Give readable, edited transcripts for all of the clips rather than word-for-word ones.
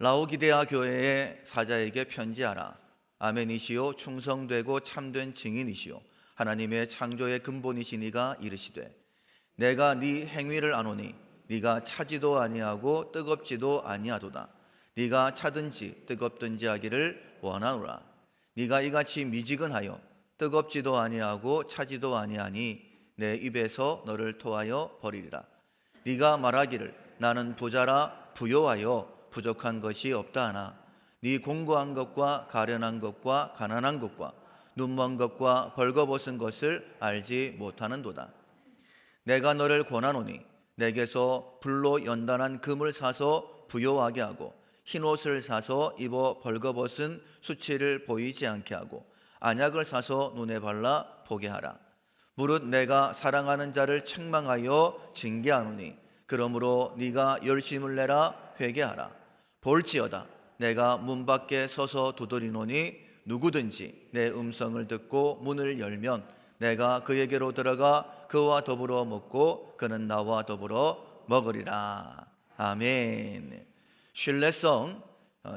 라오디게아 교회의 사자에게 편지하라. 아멘이시요 충성되고 참된 증인이시요 하나님의 창조의 근본이신 이가 이르시되, 내가 네 행위를 아노니 네가 차지도 아니하고 뜨겁지도 아니하도다. 네가 차든지 뜨겁든지 하기를 원하노라. 네가 이같이 미지근하여 뜨겁지도 아니하고 차지도 아니하니 내 입에서 너를 토하여 버리리라. 네가 말하기를 나는 부자라 부요하여 부족한 것이 없다 하나 네 공고한 것과 가련한 것과 가난한 것과 눈먼 것과 벌거벗은 것을 알지 못하는도다. 내가 너를 권하노니 내게서 불로 연단한 금을 사서 부요하게 하고 흰옷을 사서 입어 벌거벗은 수치를 보이지 않게 하고 안약을 사서 눈에 발라 보게 하라. 무릇 내가 사랑하는 자를 책망하여 징계하노니 그러므로 네가 열심을 내라 회개하라. 볼지어다 내가 문 밖에 서서 두드리노니 누구든지 내 음성을 듣고 문을 열면 내가 그에게로 들어가 그와 더불어 먹고 그는 나와 더불어 먹으리라. 아멘. 신뢰성,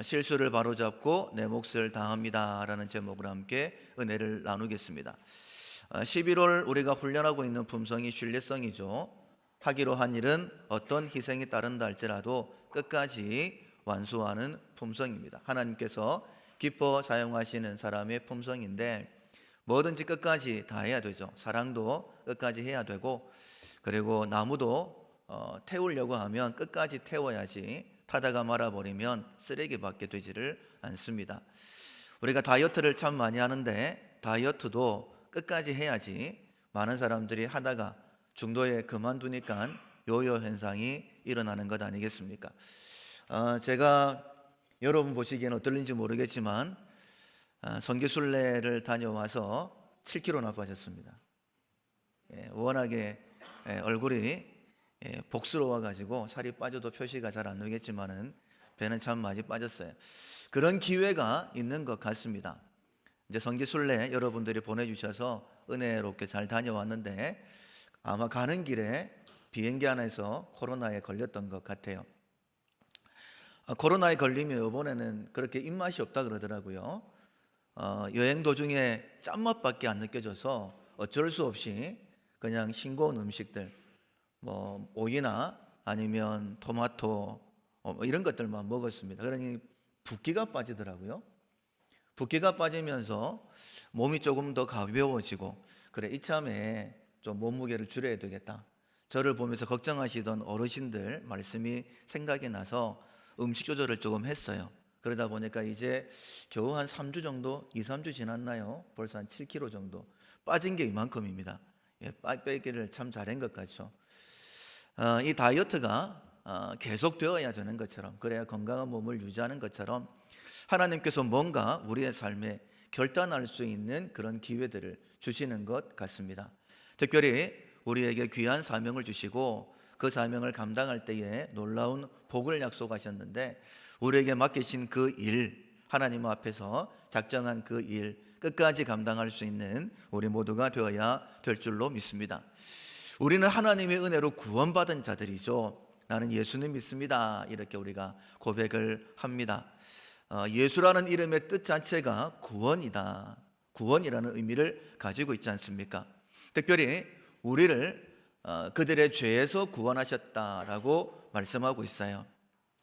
실수를 바로잡고 내 몫을 다합니다 라는 제목으로 함께 은혜를 나누겠습니다. 11월 우리가 훈련하고 있는 품성이 신뢰성이죠. 하기로 한 일은 어떤 희생이 따른다 할지라도 끝까지 완수하는 품성입니다. 하나님께서 기뻐 사용하시는 사람의 품성인데 뭐든지 끝까지 다 해야 되죠. 사랑도 끝까지 해야 되고, 그리고 나무도 태우려고 하면 끝까지 태워야지 타다가 말아버리면 쓰레기밖에 되지를 않습니다. 우리가 다이어트를 참 많이 하는데 다이어트도 끝까지 해야지 많은 사람들이 하다가 중도에 그만두니까 요요 현상이 일어나는 것 아니겠습니까? 제가 여러분 보시기에는 어떨는지 모르겠지만 선교순례를 다녀와서 7kg나 빠졌습니다. 워낙에 얼굴이 복스러워가지고 살이 빠져도 표시가 잘 안 나겠지만은 배는 참 많이 빠졌어요. 그런 기회가 있는 것 같습니다. 이제 선교순례 여러분들이 보내주셔서 은혜롭게 잘 다녀왔는데 아마 가는 길에 비행기 안에서 코로나에 걸렸던 것 같아요. 코로나에 걸리면 이번에는 그렇게 입맛이 없다 그러더라고요. 여행 도중에 짠맛밖에 안 느껴져서 어쩔 수 없이 그냥 싱거운 음식들, 뭐 오이나 아니면 토마토 이런 것들만 먹었습니다. 그러니 붓기가 빠지더라고요. 붓기가 빠지면서 몸이 조금 더 가벼워지고, 그래 이참에 좀 몸무게를 줄여야 되겠다. 저를 보면서 걱정하시던 어르신들 말씀이 생각이 나서 음식 조절을 조금 했어요. 그러다 보니까 이제 겨우 한 3주 정도, 2, 3주 지났나요? 벌써 한 7kg 정도 빠진 게 이만큼입니다. 빼기를 참 잘한 것 같죠. 이 다이어트가 계속되어야 되는 것처럼, 그래야 건강한 몸을 유지하는 것처럼 하나님께서 뭔가 우리의 삶에 결단할 수 있는 그런 기회들을 주시는 것 같습니다. 특별히 우리에게 귀한 사명을 주시고 그 사명을 감당할 때에 놀라운 복을 약속하셨는데, 우리에게 맡기신 그 일, 하나님 앞에서 작정한 그 일 끝까지 감당할 수 있는 우리 모두가 되어야 될 줄로 믿습니다. 우리는 하나님의 은혜로 구원받은 자들이죠. 나는 예수님 믿습니다, 이렇게 우리가 고백을 합니다. 예수라는 이름의 뜻 자체가 구원이다, 구원이라는 의미를 가지고 있지 않습니까? 특별히 우리를 그들의 죄에서 구원하셨다라고 말씀하고 있어요.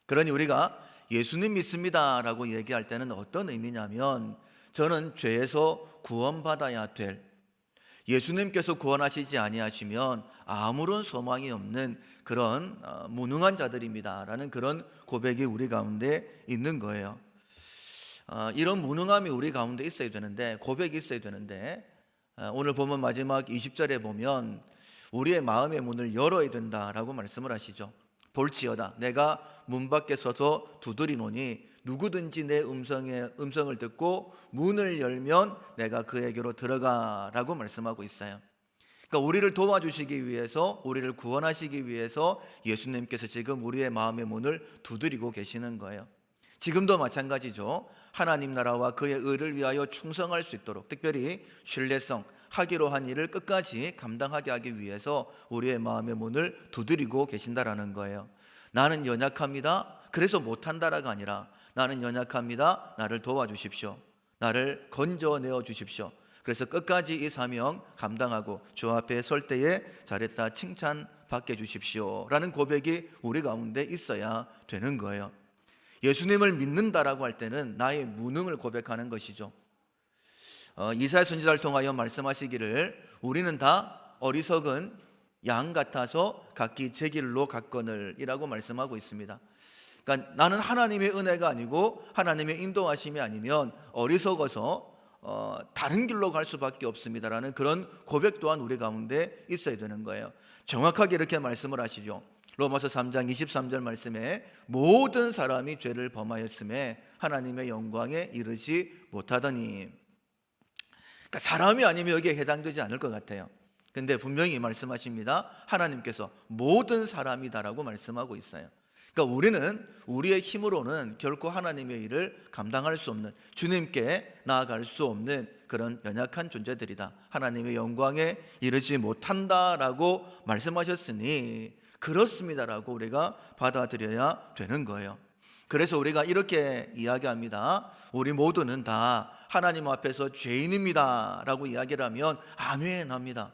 그러니 우리가 예수님 믿습니다라고 얘기할 때는 어떤 의미냐면, 저는 죄에서 구원받아야 될, 예수님께서 구원하시지 아니하시면 아무런 소망이 없는 그런 무능한 자들입니다라는 그런 고백이 우리 가운데 있는 거예요. 이런 무능함이 우리 가운데 있어야 되는데, 고백이 있어야 되는데, 오늘 보면 마지막 20절에 보면 우리의 마음의 문을 열어야 된다라고 말씀을 하시죠. 볼지어다 내가 문 밖에 서서 두드리노니 누구든지 내 음성을 듣고 문을 열면 내가 그에게로 들어가라고 말씀하고 있어요. 그러니까 우리를 도와주시기 위해서, 우리를 구원하시기 위해서 예수님께서 지금 우리의 마음의 문을 두드리고 계시는 거예요. 지금도 마찬가지죠. 하나님 나라와 그의 의를 위하여 충성할 수 있도록, 특별히 신뢰성, 하기로 한 일을 끝까지 감당하게 하기 위해서 우리의 마음의 문을 두드리고 계신다라는 거예요. 나는 연약합니다. 그래서 못한다라가 아니라 나는 연약합니다. 나를 도와주십시오. 나를 건져내어 주십시오. 그래서 끝까지 이 사명 감당하고 주 앞에 설 때에 잘했다 칭찬받게 주십시오 라는 고백이 우리 가운데 있어야 되는 거예요. 예수님을 믿는다라고 할 때는 나의 무능을 고백하는 것이죠. 이사야 선지자를 통하여 말씀하시기를 우리는 다 어리석은 양 같아서 각기 제 길로 갔거늘 이라고 말씀하고 있습니다. 그러니까 나는 하나님의 은혜가 아니고 하나님의 인도하심이 아니면 어리석어서 다른 길로 갈 수밖에 없습니다라는 그런 고백 또한 우리 가운데 있어야 되는 거예요. 정확하게 이렇게 말씀을 하시죠. 로마서 3장 23절 말씀에 모든 사람이 죄를 범하였음에 하나님의 영광에 이르지 못하더니, 그러니까 사람이 아니면 여기에 해당되지 않을 것 같아요. 근데 분명히 말씀하십니다. 하나님께서 모든 사람이다라고 말씀하고 있어요. 그러니까 우리는 우리의 힘으로는 결코 하나님의 일을 감당할 수 없는, 주님께 나아갈 수 없는 그런 연약한 존재들이다. 하나님의 영광에 이르지 못한다라고 말씀하셨으니 그렇습니다라고 우리가 받아들여야 되는 거예요. 그래서 우리가 이렇게 이야기합니다. 우리 모두는 다 하나님 앞에서 죄인입니다 라고 이야기를 하면 아멘 합니다.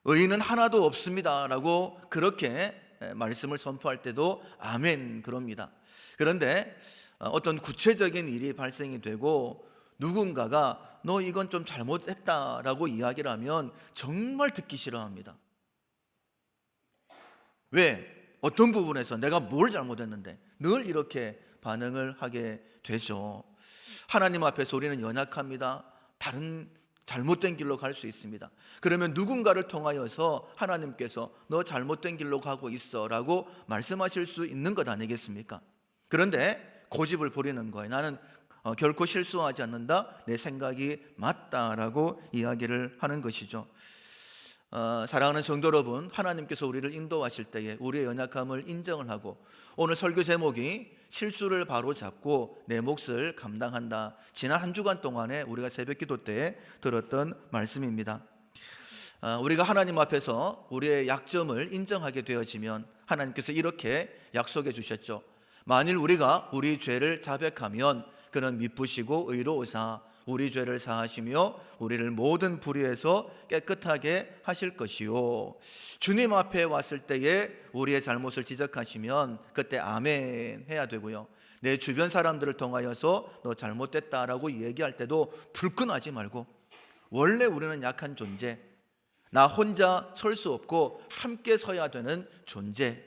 의인은 하나도 없습니다 라고 그렇게 말씀을 선포할 때도 아멘 그럽니다. 그런데 어떤 구체적인 일이 발생이 되고 누군가가 너 이건 좀 잘못했다라고 이야기를 하면 정말 듣기 싫어합니다. 왜? 어떤 부분에서 내가 뭘 잘못했는데 늘 이렇게 반응을 하게 되죠. 하나님 앞에서 우리는 연약합니다. 다른 잘못된 길로 갈 수 있습니다. 그러면 누군가를 통하여서 하나님께서 너 잘못된 길로 가고 있어 라고 말씀하실 수 있는 것 아니겠습니까? 그런데 고집을 부리는 거예요. 나는 결코 실수하지 않는다, 내 생각이 맞다라고 이야기를 하는 것이죠. 사랑하는 성도 여러분, 하나님께서 우리를 인도하실 때에 우리의 연약함을 인정을 하고, 오늘 설교 제목이 실수를 바로잡고 내 몫을 감당한다. 지난 한 주간 동안에 우리가 새벽기도 때 들었던 말씀입니다. 우리가 하나님 앞에서 우리의 약점을 인정하게 되어지면 하나님께서 이렇게 약속해 주셨죠. 만일 우리가 우리 죄를 자백하면 그는 미쁘시고 의로우사 우리 죄를 사하시며 우리를 모든 불의에서 깨끗하게 하실 것이요, 주님 앞에 왔을 때에 우리의 잘못을 지적하시면 그때 아멘 해야 되고요, 내 주변 사람들을 통하여서 너 잘못됐다라고 얘기할 때도 불끈하지 말고, 원래 우리는 약한 존재, 나 혼자 설 수 없고 함께 서야 되는 존재.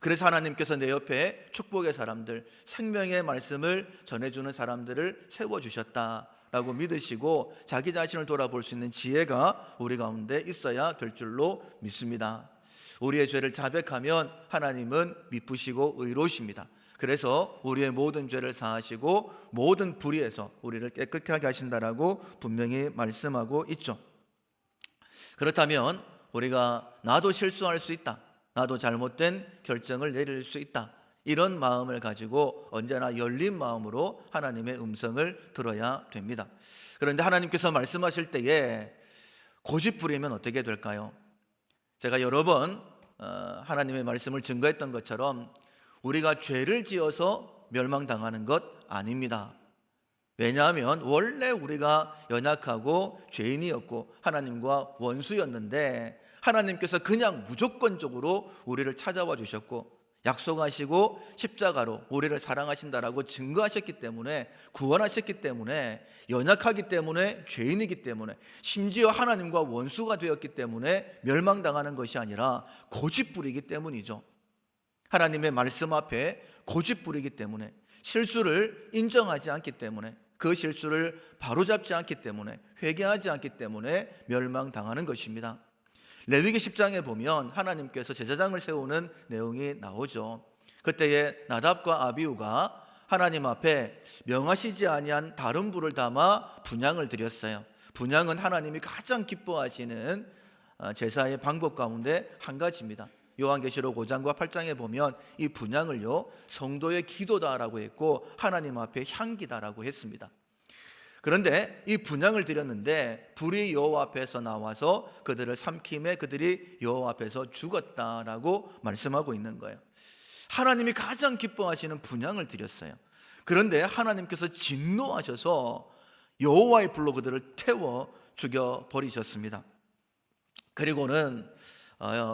그래서 하나님께서 내 옆에 축복의 사람들, 생명의 말씀을 전해주는 사람들을 세워주셨다 라고 믿으시고 자기 자신을 돌아볼 수 있는 지혜가 우리 가운데 있어야 될 줄로 믿습니다. 우리의 죄를 자백하면 하나님은 미쁘시고 의로우십니다. 그래서 우리의 모든 죄를 사하시고 모든 불의에서 우리를 깨끗하게 하신다라고 분명히 말씀하고 있죠. 그렇다면 우리가 나도 실수할 수 있다, 나도 잘못된 결정을 내릴 수 있다, 이런 마음을 가지고 언제나 열린 마음으로 하나님의 음성을 들어야 됩니다. 그런데 하나님께서 말씀하실 때에 고집 부리면 어떻게 될까요? 제가 여러 번 하나님의 말씀을 증거했던 것처럼 우리가 죄를 지어서 멸망당하는 것 아닙니다. 왜냐하면 원래 우리가 연약하고 죄인이었고 하나님과 원수였는데 하나님께서 그냥 무조건적으로 우리를 찾아와 주셨고 약속하시고 십자가로 우리를 사랑하신다라고 증거하셨기 때문에, 구원하셨기 때문에, 연약하기 때문에, 죄인이기 때문에, 심지어 하나님과 원수가 되었기 때문에 멸망당하는 것이 아니라 고집 부리기 때문이죠. 하나님의 말씀 앞에 고집 부리기 때문에, 실수를 인정하지 않기 때문에, 그 실수를 바로잡지 않기 때문에, 회개하지 않기 때문에 멸망당하는 것입니다. 레위기 10장에 보면 하나님께서 제사장을 세우는 내용이 나오죠. 그때에 나답과 아비후가 하나님 앞에 명하시지 아니한 다른 불을 담아 분향을 드렸어요. 분향은 하나님이 가장 기뻐하시는 제사의 방법 가운데 한 가지입니다. 요한계시록 5장과 8장에 보면 이 분향을요, 성도의 기도다라고 했고 하나님 앞에 향기다라고 했습니다. 그런데 이 분향을 드렸는데 불이 여호와 앞에서 나와서 그들을 삼킴에 그들이 여호와 앞에서 죽었다라고 말씀하고 있는 거예요. 하나님이 가장 기뻐하시는 분향을 드렸어요. 그런데 하나님께서 진노하셔서 여호와의 불로 그들을 태워 죽여 버리셨습니다. 그리고는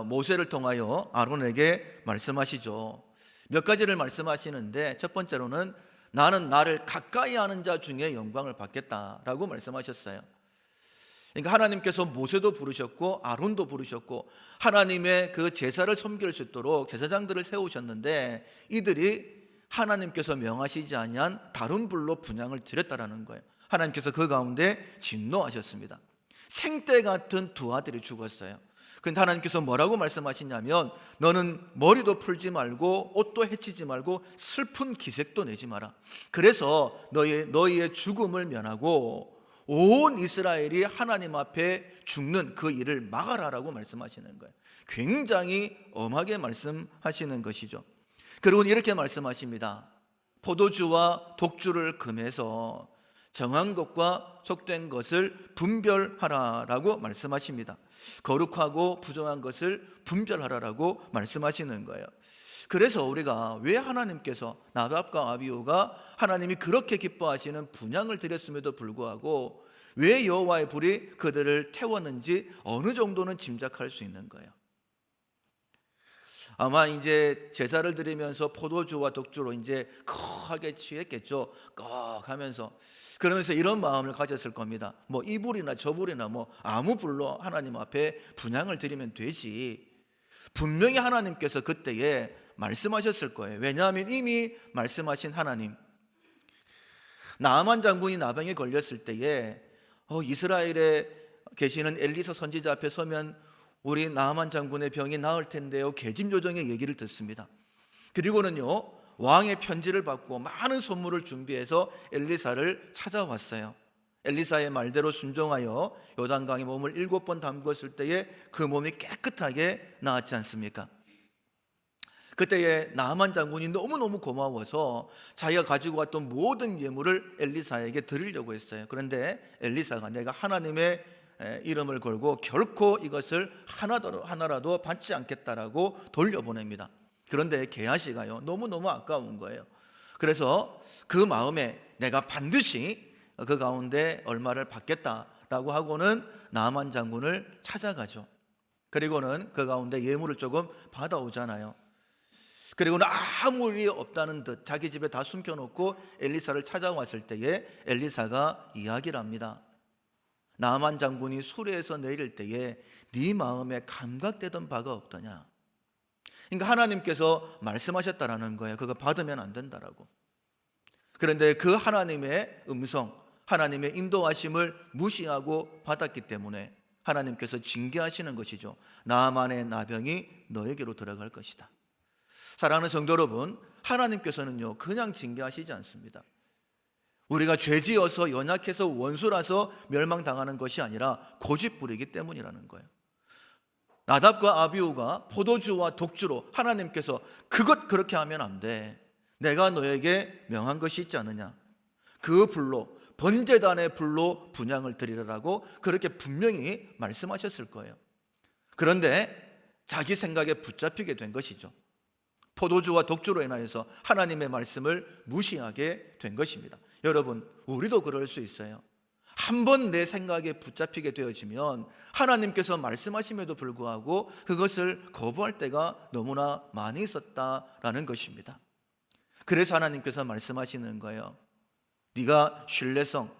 모세를 통하여 아론에게 말씀하시죠. 몇 가지를 말씀하시는데, 첫 번째로는 나는 나를 가까이 하는 자 중에 영광을 받겠다라고 말씀하셨어요. 그러니까 하나님께서 모세도 부르셨고 아론도 부르셨고 하나님의 그 제사를 섬길 수 있도록 제사장들을 세우셨는데, 이들이 하나님께서 명하시지 아니한 다른 불로 분향을 드렸다라는 거예요. 하나님께서 그 가운데 진노하셨습니다. 생떼 같은 두 아들이 죽었어요. 그런데 하나님께서 뭐라고 말씀하시냐면, 너는 머리도 풀지 말고 옷도 헤치지 말고 슬픈 기색도 내지 마라. 그래서 너희의 죽음을 면하고 온 이스라엘이 하나님 앞에 죽는 그 일을 막아라라고 말씀하시는 거예요. 굉장히 엄하게 말씀하시는 것이죠. 그리고 이렇게 말씀하십니다. 포도주와 독주를 금해서 정한 것과 속된 것을 분별하라라고 말씀하십니다. 거룩하고 부정한 것을 분별하라라고 말씀하시는 거예요. 그래서 우리가 왜 하나님께서 나답과 아비후가 하나님이 그렇게 기뻐하시는 분향을 드렸음에도 불구하고 왜 여호와의 불이 그들을 태웠는지 어느 정도는 짐작할 수 있는 거예요. 아마 이제 제사를 드리면서 포도주와 독주로 이제 거하게 취했겠죠. 하면서 그러면서 이런 마음을 가졌을 겁니다. 뭐 이 불이나 저 불이나 뭐 아무 불로 하나님 앞에 분향을 드리면 되지. 분명히 하나님께서 그때에 말씀하셨을 거예요. 왜냐하면 이미 말씀하신 하나님, 나아만 장군이 나병에 걸렸을 때에 이스라엘에 계시는 엘리사 선지자 앞에 서면 우리 나아만 장군의 병이 나을 텐데요, 계집요정의 얘기를 듣습니다. 그리고는요, 왕의 편지를 받고 많은 선물을 준비해서 엘리사를 찾아왔어요. 엘리사의 말대로 순종하여 요단강에 몸을 7번 담궜을 때에 그 몸이 깨끗하게 나았지 않습니까? 그때에 나아만 장군이 너무너무 고마워서 자기가 가지고 왔던 모든 예물을 엘리사에게 드리려고 했어요. 그런데 엘리사가 내가 하나님의 이름을 걸고 결코 이것을 하나라도 받지 않겠다라고 돌려보냅니다. 그런데 게하시가요, 너무너무 아까운 거예요. 그래서 그 마음에 내가 반드시 그 가운데 얼마를 받겠다라고 하고는 나아만 장군을 찾아가죠. 그리고는 그 가운데 예물을 조금 받아오잖아요. 그리고는 아무 일이 없다는 듯 자기 집에 다 숨겨놓고 엘리사를 찾아왔을 때에 엘리사가 이야기를 합니다. 나아만 장군이 수레에서 내릴 때에 네 마음에 감각되던 바가 없더냐. 그러니까 하나님께서 말씀하셨다라는 거예요. 그거 받으면 안 된다라고. 그런데 그 하나님의 음성, 하나님의 인도하심을 무시하고 받았기 때문에 하나님께서 징계하시는 것이죠. 나아만의 나병이 너에게로 들어갈 것이다. 사랑하는 성도 여러분, 하나님께서는요 그냥 징계하시지 않습니다. 우리가 죄지어서 연약해서 원수라서 멸망당하는 것이 아니라 고집부리기 때문이라는 거예요. 나답과 아비후가 포도주와 독주로 하나님께서 그것 그렇게 하면 안 돼, 내가 너에게 명한 것이 있지 않느냐, 그 불로 번제단의 불로 분향을 드리라고 그렇게 분명히 말씀하셨을 거예요. 그런데 자기 생각에 붙잡히게 된 것이죠. 포도주와 독주로 인하여서 하나님의 말씀을 무시하게 된 것입니다. 여러분, 우리도 그럴 수 있어요. 한번 내 생각에 붙잡히게 되어지면 하나님께서 말씀하심에도 불구하고 그것을 거부할 때가 너무나 많이 있었다라는 것입니다. 그래서 하나님께서 말씀하시는 거예요. 네가 신뢰성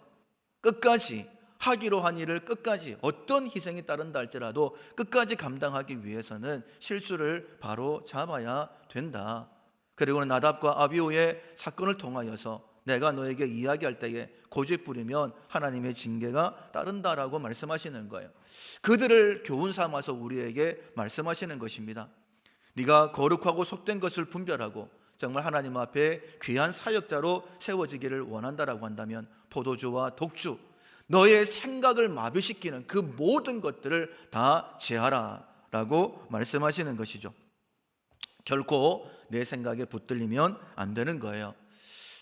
끝까지 하기로 한 일을 끝까지 어떤 희생이 따른다 할지라도 끝까지 감당하기 위해서는 실수를 바로 잡아야 된다. 그리고는 나답과 아비후의 사건을 통하여서 내가 너에게 이야기할 때에 고집 부리면 하나님의 징계가 따른다라고 말씀하시는 거예요. 그들을 교훈 삼아서 우리에게 말씀하시는 것입니다. 네가 거룩하고 속된 것을 분별하고 정말 하나님 앞에 귀한 사역자로 세워지기를 원한다라고 한다면 포도주와 독주, 너의 생각을 마비시키는 그 모든 것들을 다 제하라라고 말씀하시는 것이죠. 결코 내 생각에 붙들리면 안 되는 거예요.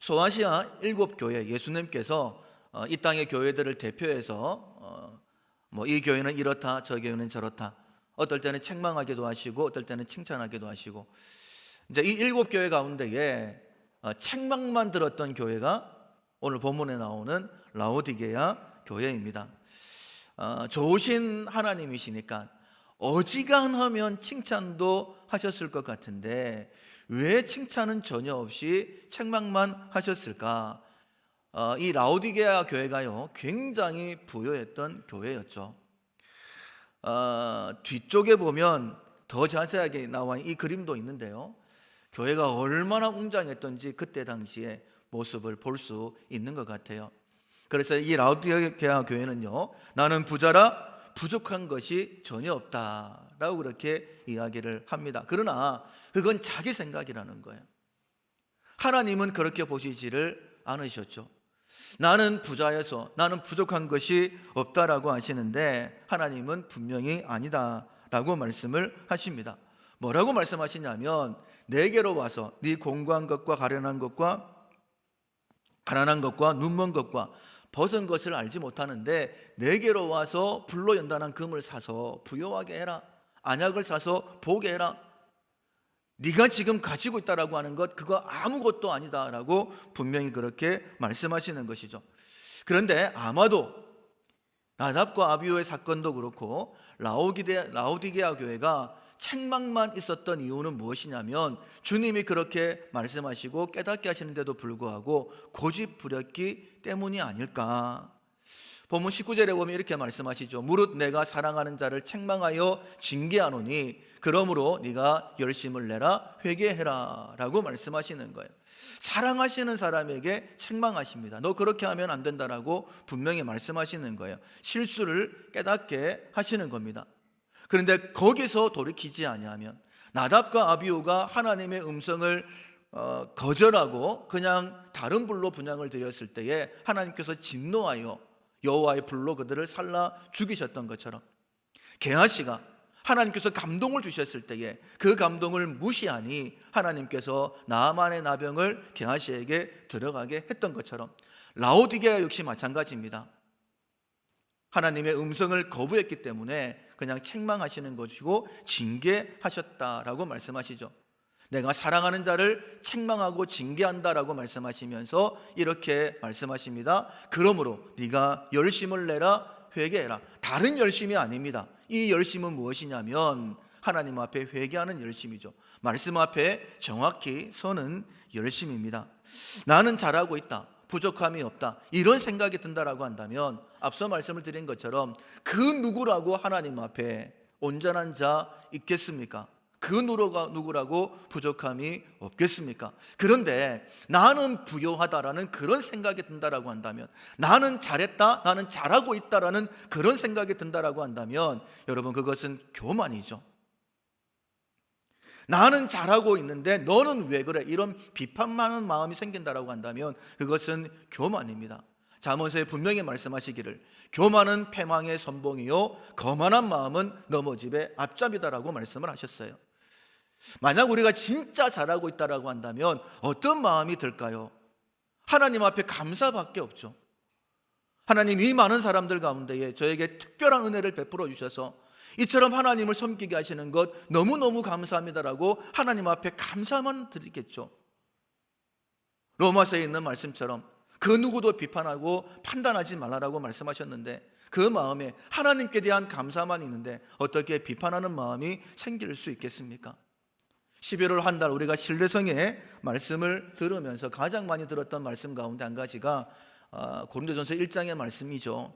소아시아 7교회, 예수님께서 이 땅의 교회들을 대표해서 이 교회는 이렇다, 저 교회는 저렇다, 어떨 때는 책망하기도 하시고 어떨 때는 칭찬하기도 하시고, 이제 이 7교회 가운데에 책망만 들었던 교회가 오늘 본문에 나오는 라오디게아 교회입니다. 좋으신 하나님이시니까 어지간하면 칭찬도 하셨을 것 같은데 왜 칭찬은 전혀 없이 책망만 하셨을까? 이 라오디게아 교회가요 굉장히 부요했던 교회였죠. 뒤쪽에 보면 더 자세하게 나와 이 그림도 있는데요, 교회가 얼마나 웅장했던지 그때 당시의 모습을 볼 수 있는 것 같아요. 그래서 이 라오디게아 교회는요, 나는 부자라 부족한 것이 전혀 없다라고 그렇게 이야기를 합니다. 그러나 그건 자기 생각이라는 거예요. 하나님은 그렇게 보시지를 않으셨죠. 나는 부자여서 나는 부족한 것이 없다라고 하시는데 하나님은 분명히 아니다라고 말씀을 하십니다. 뭐라고 말씀하시냐면 내게로 와서 네 공고한 것과 가련한 것과 가난한 것과 눈먼 것과 벗은 것을 알지 못하는데 내게로 와서 불로 연단한 금을 사서 부요하게 해라. 안약을 사서 보게 해라. 네가 지금 가지고 있다라고 하는 것 그거 아무것도 아니다라고 분명히 그렇게 말씀하시는 것이죠. 그런데 아마도 나답과 아비후의 사건도 그렇고 라오디게아 교회가 책망만 있었던 이유는 무엇이냐면 주님이 그렇게 말씀하시고 깨닫게 하시는데도 불구하고 고집부렸기 때문이 아닐까. 본문 19절에 보면 이렇게 말씀하시죠. 무릇 내가 사랑하는 자를 책망하여 징계하노니 그러므로 네가 열심을 내라 회개해라 라고 말씀하시는 거예요. 사랑하시는 사람에게 책망하십니다. 너 그렇게 하면 안 된다라고 분명히 말씀하시는 거예요. 실수를 깨닫게 하시는 겁니다. 그런데 거기서 돌이키지 아니하면 나답과 아비후가 하나님의 음성을 거절하고 그냥 다른 불로 분향을 드렸을 때에 하나님께서 진노하여 여호와의 불로 그들을 살라 죽이셨던 것처럼 게하시가 하나님께서 감동을 주셨을 때에 그 감동을 무시하니 하나님께서 나아만의 나병을 게하시에게 들어가게 했던 것처럼 라오디게아 역시 마찬가지입니다. 하나님의 음성을 거부했기 때문에 그냥 책망하시는 것이고 징계하셨다라고 말씀하시죠. 내가 사랑하는 자를 책망하고 징계한다라고 말씀하시면서 이렇게 말씀하십니다. 그러므로 네가 열심을 내라 회개해라. 다른 열심이 아닙니다. 이 열심은 무엇이냐면 하나님 앞에 회개하는 열심이죠. 말씀 앞에 정확히 서는 열심입니다. 나는 잘하고 있다, 부족함이 없다, 이런 생각이 든다라고 한다면 앞서 말씀을 드린 것처럼 그 누구라고 하나님 앞에 온전한 자 있겠습니까? 그 누구라고 부족함이 없겠습니까? 그런데 나는 부요하다라는 그런 생각이 든다라고 한다면, 나는 잘했다, 나는 잘하고 있다라는 그런 생각이 든다라고 한다면 여러분 그것은 교만이죠. 나는 잘하고 있는데 너는 왜 그래? 이런 비판하는 마음이 생긴다라고 한다면 그것은 교만입니다. 잠언서에 분명히 말씀하시기를 교만은 패망의 선봉이요 거만한 마음은 넘어집의 앞잡이다라고 말씀을 하셨어요. 만약 우리가 진짜 잘하고 있다라고 한다면 어떤 마음이 들까요? 하나님 앞에 감사밖에 없죠. 하나님 이 많은 사람들 가운데에 저에게 특별한 은혜를 베풀어 주셔서 이처럼 하나님을 섬기게 하시는 것 너무너무 감사합니다라고 하나님 앞에 감사만 드리겠죠. 로마서에 있는 말씀처럼 그 누구도 비판하고 판단하지 말라라고 말씀하셨는데 그 마음에 하나님께 대한 감사만 있는데 어떻게 비판하는 마음이 생길 수 있겠습니까? 11월 한 달 우리가 신뢰성의 말씀을 들으면서 가장 많이 들었던 말씀 가운데 한 가지가 고린도전서 1장의 말씀이죠.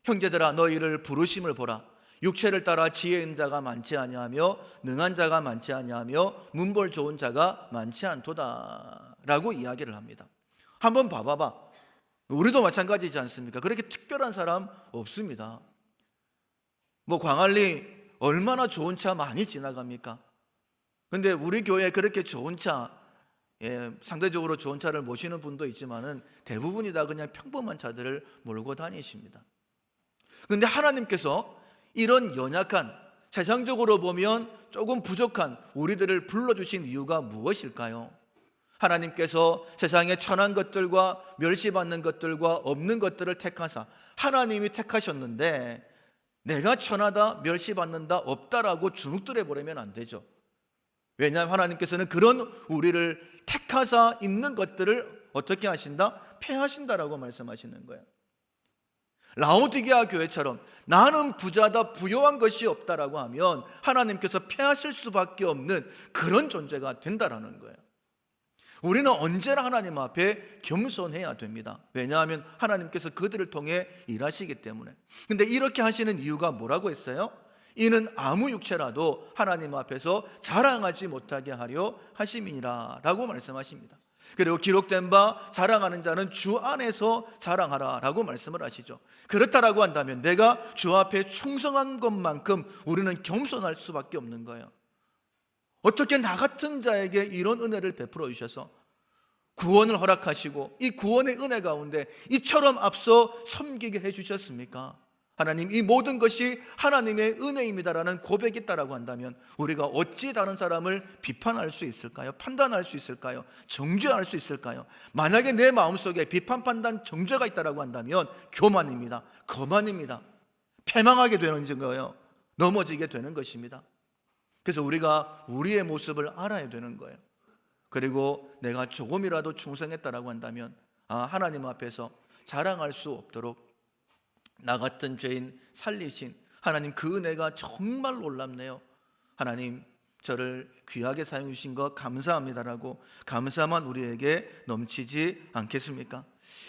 형제들아 너희를 부르심을 보라. 육체를 따라 지혜 있는 자가 많지 아니하며 능한 자가 많지 아니하며 문벌 좋은 자가 많지 않도다 라고 이야기를 합니다. 한번 봐봐봐. 우리도 마찬가지지 않습니까? 그렇게 특별한 사람 없습니다. 뭐 광안리 얼마나 좋은 차 많이 지나갑니까? 근데 우리 교회에 그렇게 좋은 차, 상대적으로 좋은 차를 모시는 분도 있지만은 대부분이 다 그냥 평범한 차들을 몰고 다니십니다. 근데 하나님께서 이런 연약한, 세상적으로 보면 조금 부족한 우리들을 불러주신 이유가 무엇일까요? 하나님께서 세상에 천한 것들과 멸시받는 것들과 없는 것들을 택하사 하나님이 택하셨는데 내가 천하다, 멸시받는다, 없다라고 주눅들어 버리면 안 되죠. 왜냐하면 하나님께서는 그런 우리를 택하사 있는 것들을 어떻게 하신다? 폐하신다라고 말씀하시는 거예요. 라오디게아 교회처럼 나는 부자다, 부요한 것이 없다라고 하면 하나님께서 폐하실 수밖에 없는 그런 존재가 된다라는 거예요. 우리는 언제나 하나님 앞에 겸손해야 됩니다. 왜냐하면 하나님께서 그들을 통해 일하시기 때문에. 근데 이렇게 하시는 이유가 뭐라고 했어요? 이는 아무 육체라도 하나님 앞에서 자랑하지 못하게 하려 하심이니라 라고 말씀하십니다. 그리고 기록된 바 자랑하는 자는 주 안에서 자랑하라 라고 말씀을 하시죠. 그렇다라고 한다면 내가 주 앞에 충성한 것만큼 우리는 겸손할 수밖에 없는 거예요. 어떻게 나 같은 자에게 이런 은혜를 베풀어 주셔서 구원을 허락하시고 이 구원의 은혜 가운데 이처럼 앞서 섬기게 해주셨습니까? 하나님, 이 모든 것이 하나님의 은혜입니다라는 고백이 있다라고 한다면 우리가 어찌 다른 사람을 비판할 수 있을까요? 판단할 수 있을까요? 정죄할 수 있을까요? 만약에 내 마음속에 비판, 판단, 정죄가 있다라고 한다면 교만입니다. 거만입니다. 패망하게 되는 거예요. 넘어지게 되는 것입니다. 그래서 우리가 우리의 모습을 알아야 되는 거예요. 그리고 내가 조금이라도 충성했다라고 한다면 하나님 앞에서 자랑할 수 없도록 나 같은 죄인 살리신 하나님, 그 은혜가 정말 놀랍네요. 하나님, 저를 귀하게 사용해 주신 것 감사합니다라고 감사만 우리에게 넘치지 않겠습니까?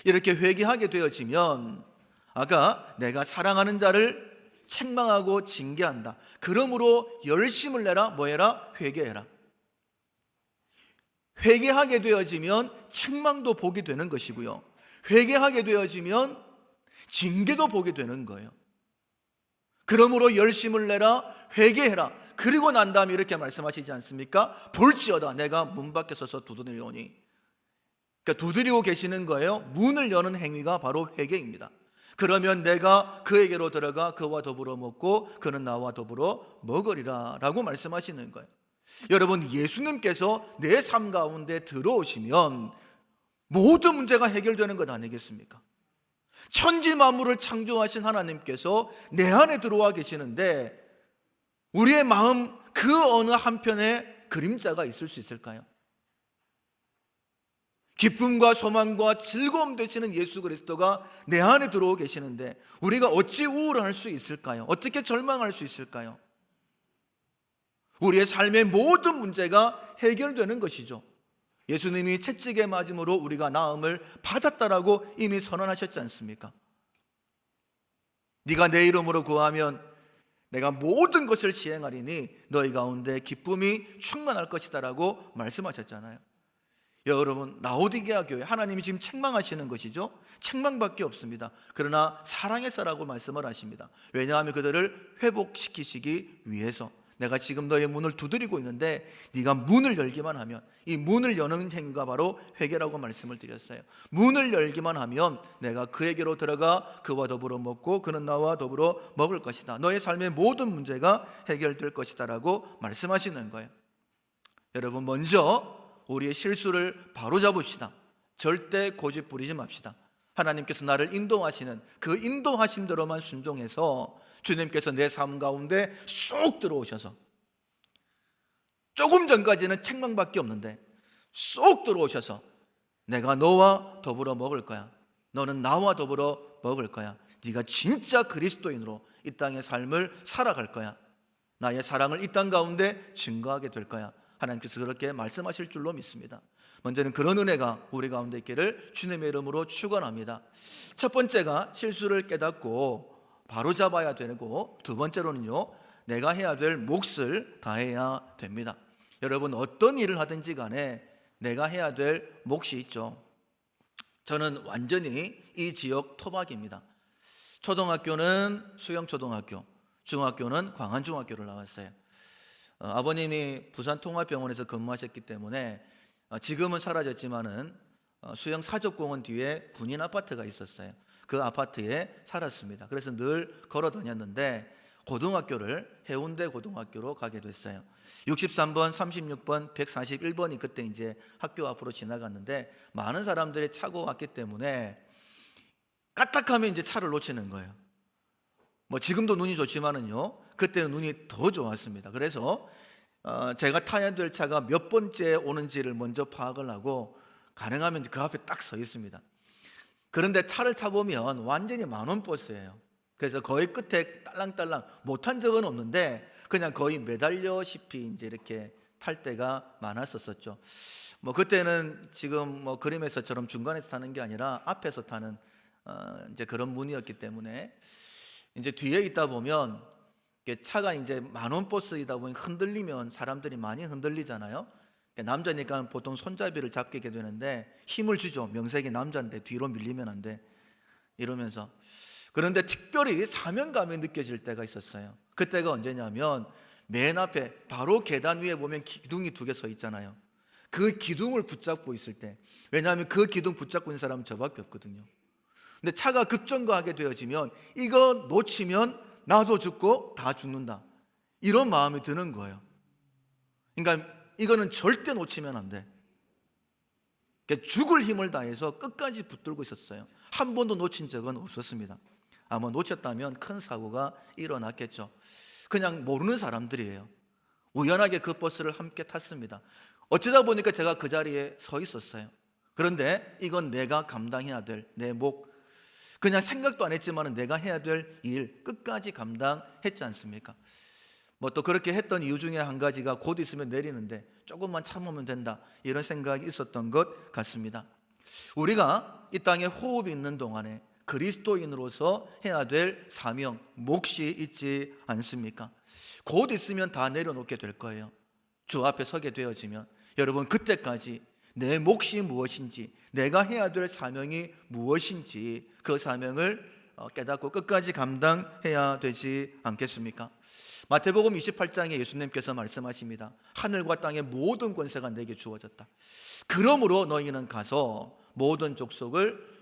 이렇게 회개하게 되어지면 아까 내가 사랑하는 자를 책망하고 징계한다. 그러므로 열심을 내라. 뭐해라? 회개해라. 회개하게 되어지면 책망도 보게 되는 것이고요, 회개하게 되어지면 징계도 보게 되는 거예요. 그러므로 열심을 내라. 회개해라. 그리고 난 다음에 이렇게 말씀하시지 않습니까? 볼지어다 내가 문 밖에 서서 두드리오니. 그러니까 두드리고 계시는 거예요. 문을 여는 행위가 바로 회개입니다. 그러면 내가 그에게로 들어가 그와 더불어 먹고 그는 나와 더불어 먹으리라 라고 말씀하시는 거예요. 여러분, 예수님께서 내 삶 가운데 들어오시면 모든 문제가 해결되는 것 아니겠습니까? 천지 만물을 창조하신 하나님께서 내 안에 들어와 계시는데 우리의 마음 그 어느 한편에 그림자가 있을 수 있을까요? 기쁨과 소망과 즐거움 되시는 예수 그리스도가 내 안에 들어오 계시는데 우리가 어찌 우울할 수 있을까요? 어떻게 절망할 수 있을까요? 우리의 삶의 모든 문제가 해결되는 것이죠. 예수님이 채찍에 맞음으로 우리가 나음을 받았다라고 이미 선언하셨지 않습니까? 네가 내 이름으로 구하면 내가 모든 것을 시행하리니 너희 가운데 기쁨이 충만할 것이다라고 말씀하셨잖아요. 여러분, 라오디게아 교회 하나님이 지금 책망하시는 것이죠. 책망밖에 없습니다. 그러나 사랑해서라고 말씀을 하십니다. 왜냐하면 그들을 회복시키시기 위해서. 내가 지금 너의 문을 두드리고 있는데 네가 문을 열기만 하면, 이 문을 여는 행위가 바로 회개라고 말씀을 드렸어요. 문을 열기만 하면 내가 그에게로 들어가 그와 더불어 먹고 그는 나와 더불어 먹을 것이다. 너의 삶의 모든 문제가 해결될 것이다 라고 말씀하시는 거예요. 여러분, 먼저 우리의 실수를 바로잡읍시다. 절대 고집 부리지 맙시다. 하나님께서 나를 인도하시는 그 인도하심대로만 순종해서 주님께서 내 삶 가운데 쏙 들어오셔서, 조금 전까지는 책망밖에 없는데 쏙 들어오셔서 내가 너와 더불어 먹을 거야. 너는 나와 더불어 먹을 거야. 네가 진짜 그리스도인으로 이 땅의 삶을 살아갈 거야. 나의 사랑을 이 땅 가운데 증거하게 될 거야. 하나님께서 그렇게 말씀하실 줄로 믿습니다. 먼저는 그런 은혜가 우리 가운데 있기를 주님의 이름으로 축원합니다. 첫 번째가 실수를 깨닫고 바로잡아야 되고, 두 번째로는요, 내가 해야 될 몫을 다해야 됩니다. 여러분, 어떤 일을 하든지 간에 내가 해야 될 몫이 있죠. 저는 완전히 이 지역 토박입니다. 초등학교는 수영초등학교, 중학교는 광안중학교를 나왔어요. 아버님이 부산통합병원에서 근무하셨기 때문에 지금은 사라졌지만은 수영 사적공원 뒤에 군인 아파트가 있었어요. 그 아파트에 살았습니다. 그래서 늘 걸어 다녔는데 고등학교를 해운대 고등학교로 가게 됐어요. 63번, 36번, 141번이 그때 이제 학교 앞으로 지나갔는데 많은 사람들이 차고 왔기 때문에 까딱하면 이제 차를 놓치는 거예요. 뭐 지금도 눈이 좋지만은요, 그때는 눈이 더 좋았습니다. 그래서 제가 타야 될 차가 몇 번째 오는지를 먼저 파악을 하고 가능하면 그 앞에 딱 서 있습니다. 그런데 차를 타보면 완전히 만원 버스예요. 그래서 거의 끝에 딸랑딸랑 못한 적은 없는데 그냥 거의 매달려시피 이제 이렇게 탈 때가 많았었죠. 뭐 그때는 지금 뭐 그림에서처럼 중간에서 타는 게 아니라 앞에서 타는 이제 그런 문이었기 때문에 이제 뒤에 있다 보면 차가 이제 만원 버스이다 보니 흔들리면 사람들이 많이 흔들리잖아요. 남자니까 보통 손잡이를 잡게 되는데 힘을 주죠. 명색이 남자인데 뒤로 밀리면 안 돼 이러면서. 그런데 특별히 사명감이 느껴질 때가 있었어요. 그때가 언제냐면 맨 앞에 바로 계단 위에 보면 기둥이 2개 서 있잖아요. 그 기둥을 붙잡고 있을 때, 왜냐하면 그 기둥 붙잡고 있는 사람은 저밖에 없거든요. 근데 차가 급정거하게 되어지면 이거 놓치면 나도 죽고 다 죽는다, 이런 마음이 드는 거예요. 그러니까 이거는 절대 놓치면 안 돼. 그러니까 죽을 힘을 다해서 끝까지 붙들고 있었어요. 한 번도 놓친 적은 없었습니다. 아마 놓쳤다면 큰 사고가 일어났겠죠. 그냥 모르는 사람들이에요. 우연하게 그 버스를 함께 탔습니다. 어쩌다 보니까 제가 그 자리에 서 있었어요. 그런데 이건 내가 감당해야 될 내 목, 그냥 생각도 안 했지만 내가 해야 될 일 끝까지 감당했지 않습니까? 뭐 또 그렇게 했던 이유 중에 한 가지가 곧 있으면 내리는데 조금만 참으면 된다, 이런 생각이 있었던 것 같습니다. 우리가 이 땅에 호흡이 있는 동안에 그리스도인으로서 해야 될 사명, 몫이 있지 않습니까? 곧 있으면 다 내려놓게 될 거예요. 주 앞에 서게 되어지면 여러분, 그때까지 내 몫이 무엇인지, 내가 해야 될 사명이 무엇인지 그 사명을 깨닫고 끝까지 감당해야 되지 않겠습니까? 마태복음 28장에 예수님께서 말씀하십니다. 하늘과 땅의 모든 권세가 내게 주어졌다. 그러므로 너희는 가서 모든 족속을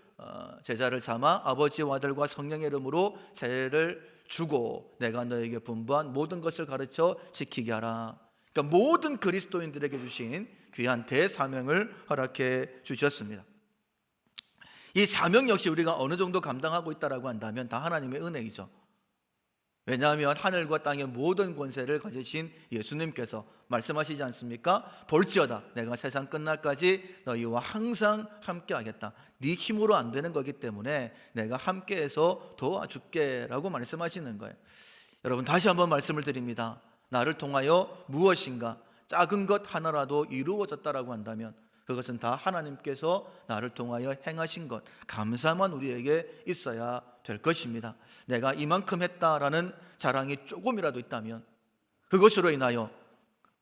제자를 삼아 아버지와 아들과 성령의 이름으로 세례를 주고 내가 너에게 분부한 모든 것을 가르쳐 지키게 하라. 그러니까 모든 그리스도인들에게 주신 귀한 대사명을 허락해 주셨습니다. 이 사명 역시 우리가 어느 정도 감당하고 있다고 한다면 다 하나님의 은혜이죠. 왜냐하면 하늘과 땅의 모든 권세를 가지신 예수님께서 말씀하시지 않습니까? 볼지어다 내가 세상 끝날까지 너희와 항상 함께 하겠다. 네 힘으로 안 되는 거기 때문에 내가 함께해서 도와줄게 라고 말씀하시는 거예요. 여러분, 다시 한번 말씀을 드립니다. 나를 통하여 무엇인가 작은 것 하나라도 이루어졌다라고 한다면 그것은 다 하나님께서 나를 통하여 행하신 것, 감사만 우리에게 있어야 될 것입니다. 내가 이만큼 했다라는 자랑이 조금이라도 있다면 그것으로 인하여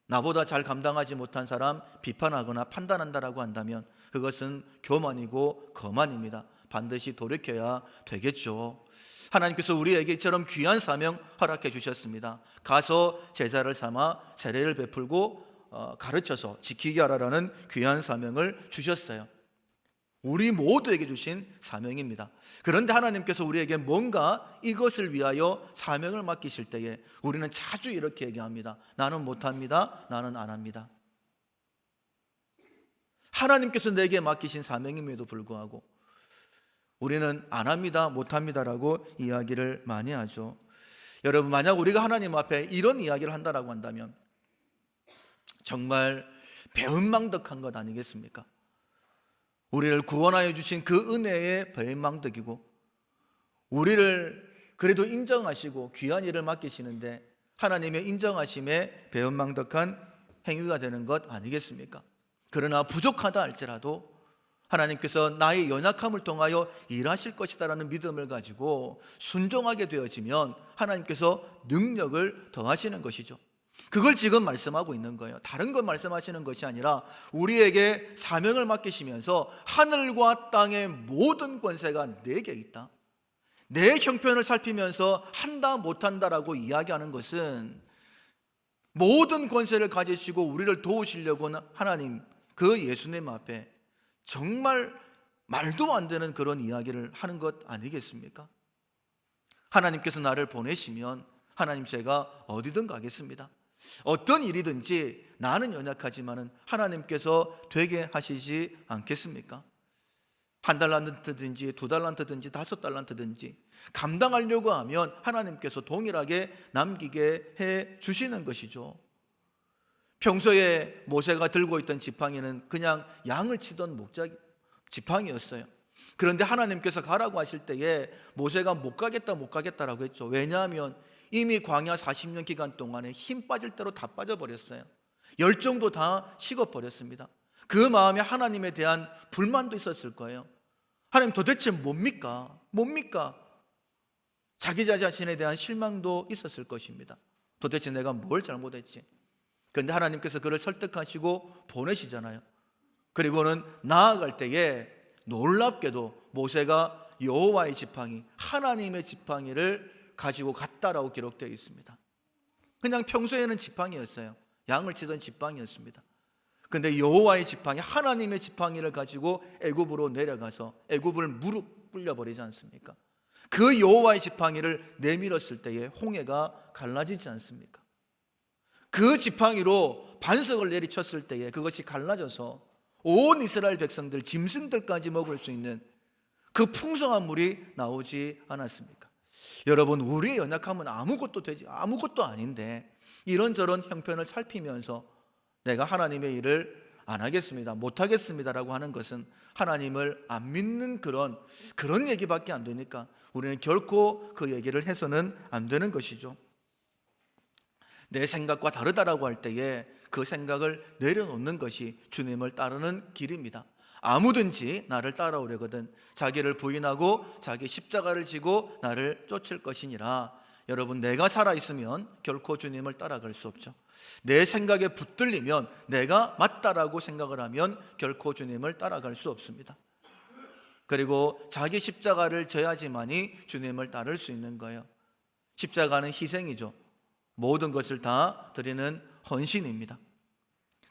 나보다 잘 감당하지 못한 사람 비판하거나 판단한다라고 한다면 그것은 교만이고 거만입니다. 반드시 돌이켜야 되겠죠. 하나님께서 우리에게 이처럼 귀한 사명 허락해 주셨습니다. 가서 제자를 삼아 세례를 베풀고 가르쳐서 지키게 하라라는 귀한 사명을 주셨어요. 우리 모두에게 주신 사명입니다. 그런데 하나님께서 우리에게 뭔가 이것을 위하여 사명을 맡기실 때에 우리는 자주 이렇게 얘기합니다. 나는 못합니다. 나는 안 합니다. 하나님께서 내게 맡기신 사명임에도 불구하고 우리는 안 합니다, 못합니다라고 이야기를 많이 하죠. 여러분, 만약 우리가 하나님 앞에 이런 이야기를 한다라고 한다면 정말 배은망덕한 것 아니겠습니까? 우리를 구원하여 주신 그 은혜의 배은망덕이고 우리를 그래도 인정하시고 귀한 일을 맡기시는데 하나님의 인정하심에 배은망덕한 행위가 되는 것 아니겠습니까? 그러나 부족하다 할지라도 하나님께서 나의 연약함을 통하여 일하실 것이다라는 믿음을 가지고 순종하게 되어지면 하나님께서 능력을 더하시는 것이죠. 그걸 지금 말씀하고 있는 거예요. 다른 것 말씀하시는 것이 아니라 우리에게 사명을 맡기시면서 하늘과 땅의 모든 권세가 내게 있다, 내 형편을 살피면서 한다 못한다라고 이야기하는 것은 모든 권세를 가지시고 우리를 도우시려고 하나님, 그 예수님 앞에 정말 말도 안 되는 그런 이야기를 하는 것 아니겠습니까? 하나님께서 나를 보내시면 하나님, 제가 어디든 가겠습니다. 어떤 일이든지 나는 연약하지만 하나님께서 되게 하시지 않겠습니까? 1달란트든지 2달란트든지 5달란트든지 감당하려고 하면 하나님께서 동일하게 남기게 해 주시는 것이죠. 평소에 모세가 들고 있던 지팡이는 그냥 양을 치던 목자 지팡이였어요. 그런데 하나님께서 가라고 하실 때에 모세가 못 가겠다라고 했죠. 왜냐하면 이미 광야 40년 기간 동안에 힘 빠질 대로 다 빠져버렸어요. 열정도 다 식어버렸습니다. 그 마음에 하나님에 대한 불만도 있었을 거예요. 하나님 도대체 뭡니까? 자기 자신에 대한 실망도 있었을 것입니다. 도대체 내가 뭘 잘못했지? 그런데 하나님께서 그를 설득하시고 보내시잖아요. 그리고는 나아갈 때에 놀랍게도 모세가 여호와의 지팡이, 하나님의 지팡이를 가지고 갔다라고 기록되어 있습니다. 그냥 평소에는 지팡이였어요. 양을 치던 지팡이였습니다. 그런데 여호와의 지팡이, 하나님의 지팡이를 가지고 애굽으로 내려가서 애굽을 무릎 꿇려버리지 않습니까? 그 여호와의 지팡이를 내밀었을 때에 홍해가 갈라지지 않습니까? 그 지팡이로 반석을 내리쳤을 때에 그것이 갈라져서 온 이스라엘 백성들, 짐승들까지 먹을 수 있는 그 풍성한 물이 나오지 않았습니까? 여러분, 우리의 연약함은 아무것도 아닌데 이런저런 형편을 살피면서 내가 하나님의 일을 안 하겠습니다, 못 하겠습니다라고 하는 것은 하나님을 안 믿는 그런 얘기밖에 안 되니까 우리는 결코 그 얘기를 해서는 안 되는 것이죠. 내 생각과 다르다라고 할 때에 그 생각을 내려놓는 것이 주님을 따르는 길입니다. 아무든지 나를 따라오려거든 자기를 부인하고 자기 십자가를 지고 나를 쫓을 것이니라. 여러분, 내가 살아있으면 결코 주님을 따라갈 수 없죠. 내 생각에 붙들리면, 내가 맞다라고 생각을 하면 결코 주님을 따라갈 수 없습니다. 그리고 자기 십자가를 져야지만이 주님을 따를 수 있는 거예요. 십자가는 희생이죠. 모든 것을 다 드리는 헌신입니다.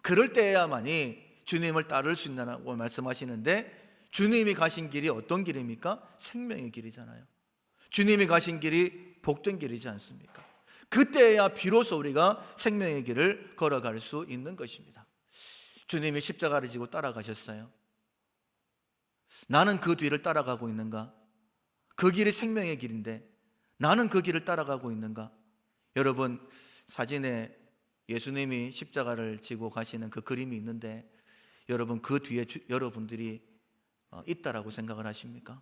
그럴 때야만이 주님을 따를 수 있다고 말씀하시는데, 주님이 가신 길이 어떤 길입니까? 생명의 길이잖아요. 주님이 가신 길이 복된 길이지 않습니까? 그때야 비로소 우리가 생명의 길을 걸어갈 수 있는 것입니다. 주님이 십자가를 지고 따라가셨어요. 나는 그 뒤를 따라가고 있는가? 그 길이 생명의 길인데 나는 그 길을 따라가고 있는가? 여러분, 사진에 예수님이 십자가를 지고 가시는 그 그림이 있는데 여러분, 그 뒤에 여러분들이 있다라고 생각을 하십니까?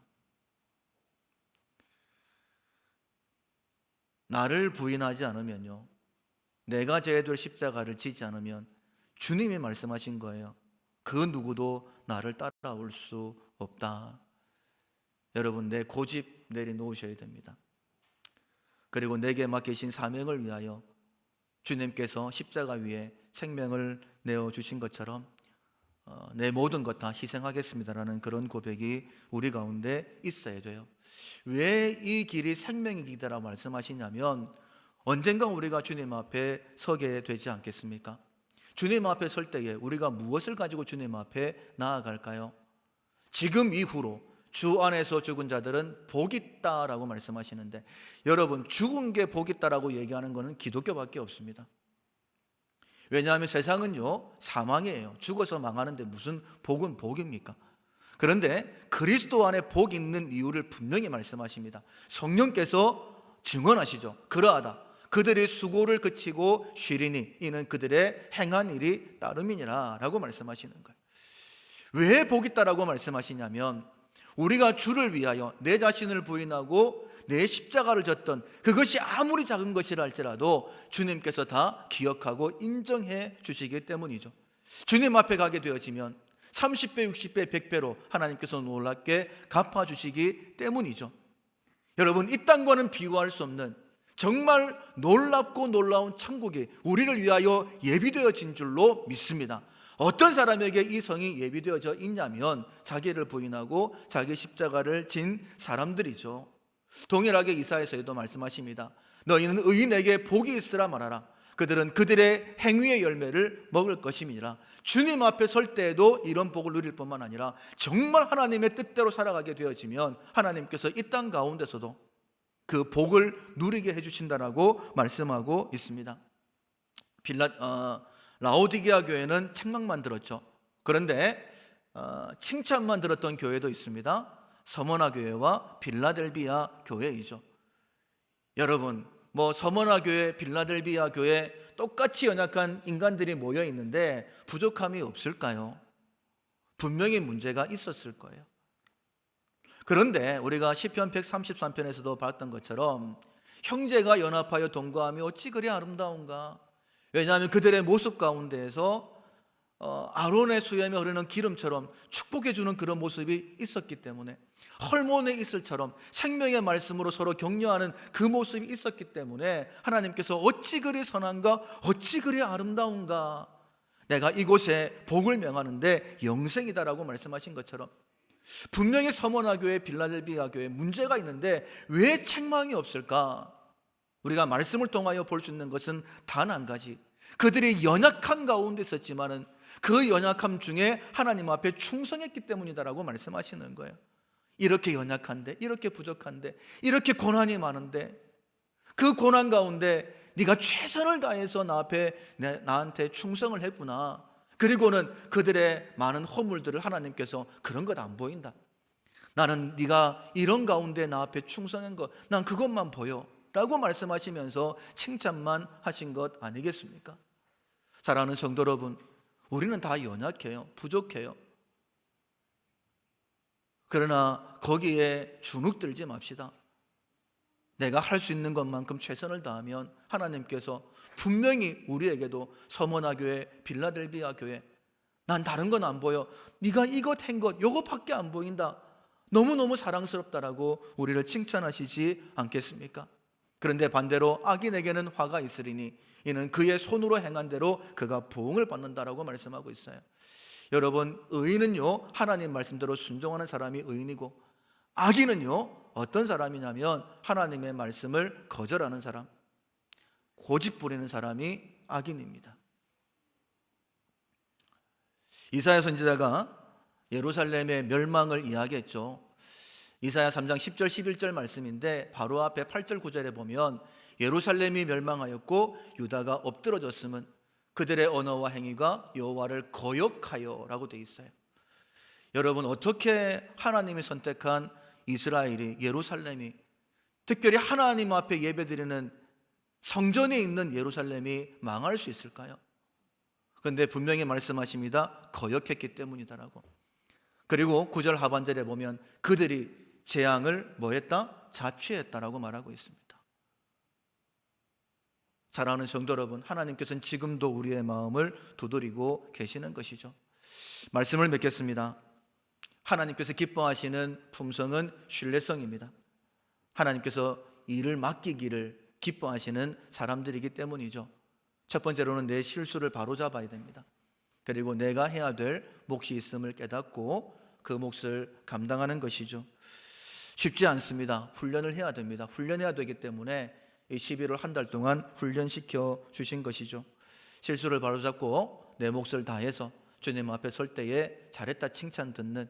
나를 부인하지 않으면요, 내가 져야 될 십자가를 지지 않으면 주님이 말씀하신 거예요. 그 누구도 나를 따라올 수 없다. 여러분, 내 고집 내려놓으셔야 됩니다. 그리고 내게 맡기신 사명을 위하여 주님께서 십자가 위에 생명을 내어주신 것처럼 내 모든 것 다 희생하겠습니다라는 그런 고백이 우리 가운데 있어야 돼요. 왜 이 길이 생명의 길이라고 말씀하시냐면, 언젠가 우리가 주님 앞에 서게 되지 않겠습니까? 주님 앞에 설 때에 우리가 무엇을 가지고 주님 앞에 나아갈까요? 지금 이후로 주 안에서 죽은 자들은 복 있다라고 말씀하시는데, 여러분, 죽은 게 복 있다라고 얘기하는 것은 기독교밖에 없습니다. 왜냐하면 세상은요, 사망이에요. 죽어서 망하는데 무슨 복은 복입니까? 그런데 그리스도 안에 복 있는 이유를 분명히 말씀하십니다. 성령께서 증언하시죠. 그러하다 그들의 수고를 그치고 쉬리니 이는 그들의 행한 일이 따름이니라 라고 말씀하시는 거예요. 왜 복 있다라고 말씀하시냐면, 우리가 주를 위하여 내 자신을 부인하고 내 십자가를 졌던 그것이 아무리 작은 것이라 할지라도 주님께서 다 기억하고 인정해 주시기 때문이죠. 주님 앞에 가게 되어지면 30배, 60배, 100배로 하나님께서 놀랍게 갚아주시기 때문이죠. 여러분, 이 땅과는 비교할 수 없는 정말 놀랍고 놀라운 천국이 우리를 위하여 예비되어진 줄로 믿습니다. 어떤 사람에게 이 성이 예비되어져 있냐면 자기를 부인하고 자기 십자가를 진 사람들이죠. 동일하게 이사야서에도 말씀하십니다. 너희는 의인에게 복이 있으라 말하라. 그들은 그들의 행위의 열매를 먹을 것임이니라. 주님 앞에 설 때에도 이런 복을 누릴 뿐만 아니라 정말 하나님의 뜻대로 살아가게 되어지면 하나님께서 이 땅 가운데서도 그 복을 누리게 해주신다라고 말씀하고 있습니다. 라오디게아 교회는 책망만 들었죠. 그런데 칭찬만 들었던 교회도 있습니다. 서머나 교회와 빌라델비아 교회이죠. 여러분, 서머나 교회, 빌라델비아 교회 똑같이 연약한 인간들이 모여 있는데 부족함이 없을까요? 분명히 문제가 있었을 거예요. 그런데 우리가 시편 133편에서도 봤던 것처럼 형제가 연합하여 동거하며 어찌 그리 아름다운가. 왜냐하면 그들의 모습 가운데에서 아론의 수염에 흐르는 기름처럼 축복해 주는 그런 모습이 있었기 때문에, 헐몬의 이슬처럼 생명의 말씀으로 서로 격려하는 그 모습이 있었기 때문에 하나님께서 어찌 그리 선한가, 어찌 그리 아름다운가, 내가 이곳에 복을 명하는데 영생이다라고 말씀하신 것처럼 분명히 서머나 교회, 빌라델비아 교회 문제가 있는데 왜 책망이 없을까? 우리가 말씀을 통하여 볼 수 있는 것은 단 한 가지, 그들이 연약한 가운데 있었지만은 그 연약함 중에 하나님 앞에 충성했기 때문이다라고 말씀하시는 거예요. 이렇게 연약한데, 이렇게 부족한데, 이렇게 고난이 많은데 그 고난 가운데 네가 최선을 다해서 나한테 충성을 했구나. 그리고는 그들의 많은 허물들을 하나님께서 그런 것 안 보인다. 나는 네가 이런 가운데 나 앞에 충성한 것, 난 그것만 보여 라고 말씀하시면서 칭찬만 하신 것 아니겠습니까? 사랑하는 성도 여러분, 우리는 다 연약해요. 부족해요. 그러나 거기에 주눅들지 맙시다. 내가 할 수 있는 것만큼 최선을 다하면 하나님께서 분명히 우리에게도 서머나 교회, 빌라델비아 교회, 난 다른 건 안 보여, 네가 이것 한 것, 요것밖에 안 보인다, 너무너무 사랑스럽다라고 우리를 칭찬하시지 않겠습니까? 그런데 반대로 악인에게는 화가 있으리니 이는 그의 손으로 행한 대로 그가 보응을 받는다라고 말씀하고 있어요. 여러분, 의인은요 하나님 말씀대로 순종하는 사람이 의인이고, 악인은요 어떤 사람이냐면 하나님의 말씀을 거절하는 사람, 고집 부리는 사람이 악인입니다. 이사야 선지자가 예루살렘의 멸망을 이야기했죠. 이사야 3장 10절 11절 말씀인데 바로 앞에 8절 9절에 보면 예루살렘이 멸망하였고 유다가 엎드러졌음은 그들의 언어와 행위가 여호와를 거역하여 라고 되어 있어요. 여러분, 어떻게 하나님이 선택한 이스라엘이, 예루살렘이, 특별히 하나님 앞에 예배드리는 성전에 있는 예루살렘이 망할 수 있을까요? 그런데 분명히 말씀하십니다. 거역했기 때문이다라고. 그리고 9절 하반절에 보면 그들이 재앙을 뭐했다? 자취했다라고 말하고 있습니다. 사랑하는 성도 여러분, 하나님께서는 지금도 우리의 마음을 두드리고 계시는 것이죠. 말씀을 맺겠습니다. 하나님께서 기뻐하시는 품성은 신뢰성입니다. 하나님께서 일을 맡기기를 기뻐하시는 사람들이기 때문이죠. 첫 번째로는 내 실수를 바로잡아야 됩니다. 그리고 내가 해야 될 몫이 있음을 깨닫고 그 몫을 감당하는 것이죠. 쉽지 않습니다. 훈련을 해야 됩니다. 훈련해야 되기 때문에 이 11월 한 달 동안 훈련시켜 주신 것이죠. 실수를 바로잡고 내 몫을 다해서 주님 앞에 설 때에 잘했다 칭찬 듣는,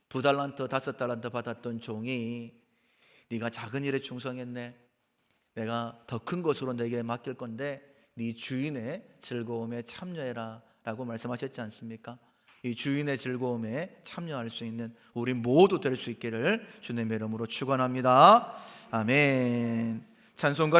2달란트 5달란트 받았던 종이 네가 작은 일에 충성했네, 내가 더 큰 것으로 내게 맡길 건데 네 주인의 즐거움에 참여해라 라고 말씀하셨지 않습니까? 이 주인의 즐거움에 참여할 수 있는 우리 모두 될 수 있기를 주님의 이름으로 축원합니다. 아멘. 찬송가